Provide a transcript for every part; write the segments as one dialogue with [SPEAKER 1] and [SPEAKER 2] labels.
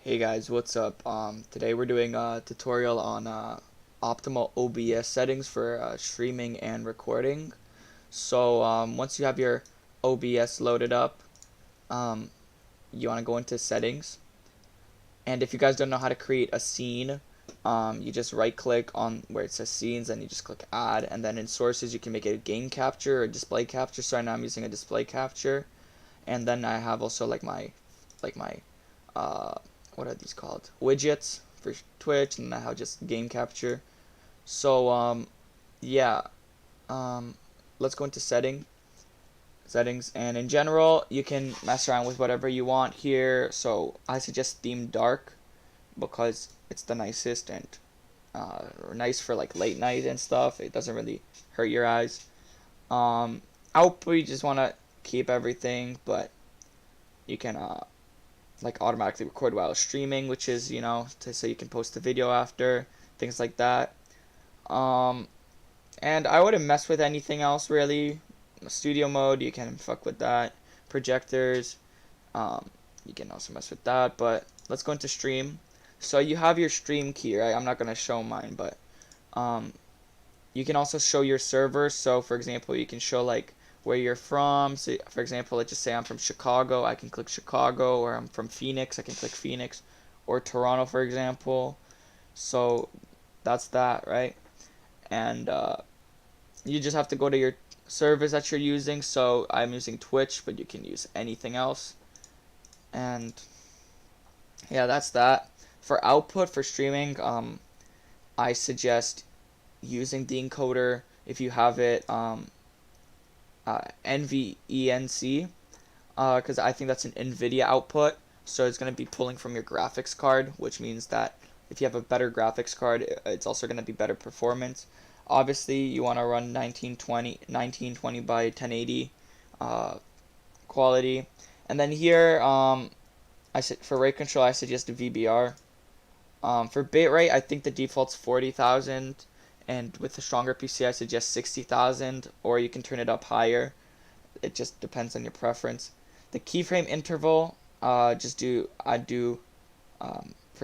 [SPEAKER 1] Hey guys, what's up? Today we're doing a tutorial on optimal OBS settings for streaming and recording. So once you have your OBS loaded up, um, you want to go into settings. And if you guys don't know how to create a scene, you just right click on where it says scenes and you just click add. And then in sources you can make it a game capture or display capture. So right now I'm using a display capture. And then I have also like my uh, what are these called? Widgets for Twitch, and I have just game capture. So yeah, um, let's go into settings, and in general, you can mess around with whatever you want here. So I suggest theme dark because it's the nicest and nice for like late night and stuff. It doesn't really hurt your eyes. Output, you just want to keep everything, but you can like automatically record while streaming, which is so you can post the video after, things like that. Um, and I wouldn't mess with anything else really. Studio mode, you can fuck with that. Projectors, um, you can also mess with that. But let's go into stream. So you have your stream key, right? I'm not gonna show mine, but um, you can also show your server. So for example, you can show like where you're from. So for example, let's just say I'm from Chicago, I can click Chicago, or I'm from Phoenix, I can click Phoenix, or Toronto, for example. So that's that, right? And you just have to go to your service that you're using. So I'm using Twitch, but you can use anything else. And yeah, that's that. For output for streaming, I suggest using the encoder if you have it NVENC, because I think that's an NVIDIA output. So it's going to be pulling from your graphics card, which means that if you have a better graphics card, it's also going to be better performance. Obviously, you want to run 1920 by 1080 quality. And then here, for rate control, I suggest a VBR. For bitrate, I think the default's 40,000. And with a stronger PC, I suggest 60,000, or you can turn it up higher. It just depends on your preference. The keyframe interval, for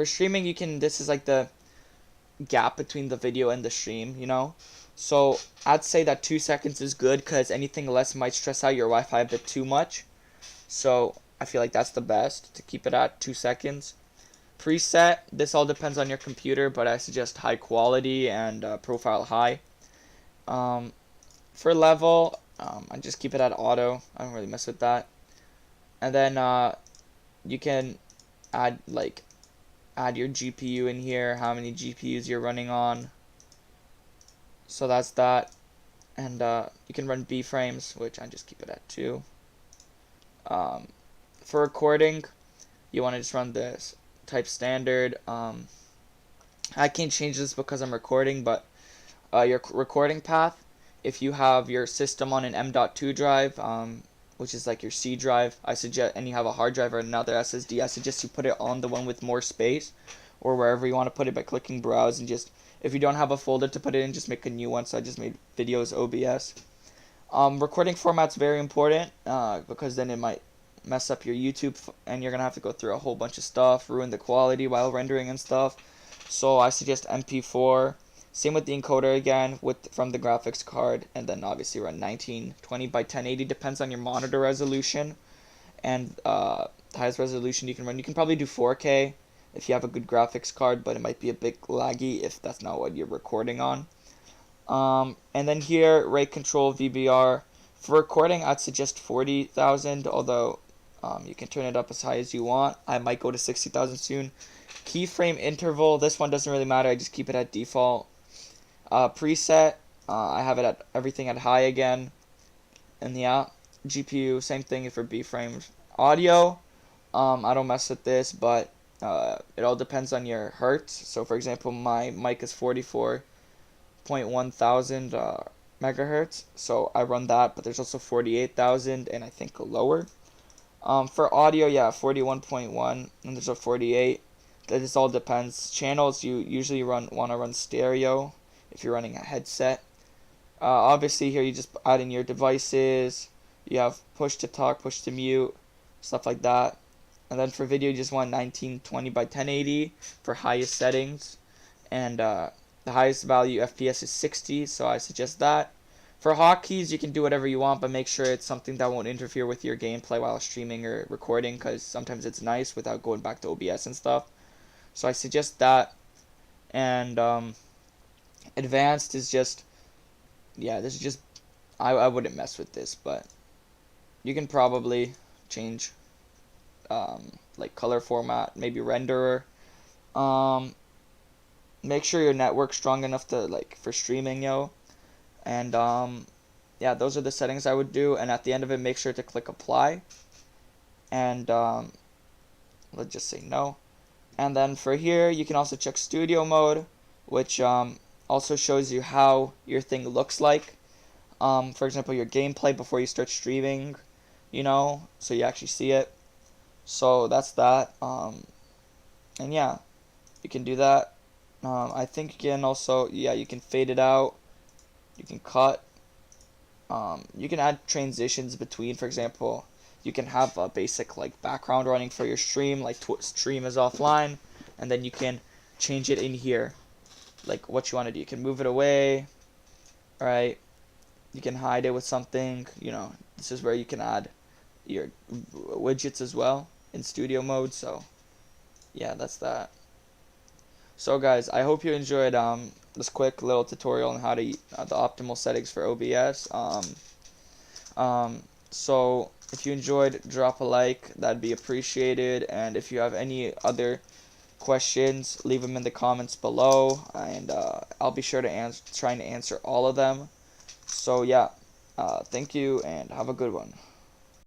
[SPEAKER 1] streaming, this is like the gap between the video and the stream. So I'd say that 2 seconds is good because anything less might stress out your Wi-Fi a bit too much. So I feel like that's the best, to keep it at 2 seconds. Preset, this all depends on your computer, but I suggest high quality and profile high. For level, I just keep it at auto. I don't really mess with that. And then you can add your GPU in here, how many GPUs you're running on. So that's that. And you can run B frames, which I just keep it at 2. For recording, you want to just run this type standard. I can't change this because I'm recording, but your recording path, if you have your system on an M.2 drive, which is like your C drive, and you have a hard drive or another SSD, I suggest you put it on the one with more space, or wherever you want to put it by clicking browse, and just, if you don't have a folder to put it in, just make a new one. So I just made videos OBS. Recording format's very important, because then it might mess up your YouTube, and you're gonna have to go through a whole bunch of stuff, ruin the quality while rendering and stuff. So I suggest MP4. Same with the encoder again, from the graphics card, and then obviously run 1920 by 1080. Depends on your monitor resolution, and the highest resolution you can run. You can probably do 4K if you have a good graphics card, but it might be a bit laggy if that's not what you're recording on. And then here, rate control VBR. For recording, I'd suggest 40,000, although you can turn it up as high as you want. I might go to 60,000 soon. Keyframe interval, this one doesn't really matter. I just keep it at default. Preset, I have it at everything at high again. And yeah, GPU, same thing for B frames. Audio, I don't mess with this, but it all depends on your hertz. So for example, my mic is 44.1 thousand megahertz, so I run that, but there's also 48,000 and I think lower. For audio, yeah, 41.1, and there's a 48. That just all depends. Channels, you usually want to run stereo if you're running a headset. Obviously here you just add in your devices. You have push to talk, push to mute, stuff like that. And then for video, you just want 1920 by 1080 for highest settings. And the highest value FPS is 60, so I suggest that. For hotkeys, you can do whatever you want, but make sure it's something that won't interfere with your gameplay while streaming or recording, because sometimes it's nice without going back to OBS and stuff. So I suggest that. And advanced is just, yeah, this is just, I wouldn't mess with this, but you can probably change like color format, maybe renderer. Make sure your network's strong enough to like for streaming, yo. And yeah, those are the settings I would do. And at the end of it, make sure to click apply. And let's just say no. And then for here, you can also check studio mode, which also shows you how your thing looks like. For example, your gameplay before you start streaming, you know, so you actually see it. So that's that. And yeah, you can do that. I think you can also, yeah, you can fade it out. You can cut. You can add transitions between, for example, you can have a basic like background running for your stream, like stream is offline, and then you can change it in here, like what you want to do. You can move it away, right? You can hide it with something, you know. This is where you can add your widgets as well in studio mode. So yeah, that's that. So guys, I hope you enjoyed this quick little tutorial on how to the optimal settings for OBS. So if you enjoyed, drop a like, that'd be appreciated. And if you have any other questions, leave them in the comments below, and I'll be sure to trying to answer all of them. So yeah, thank you and have a good one.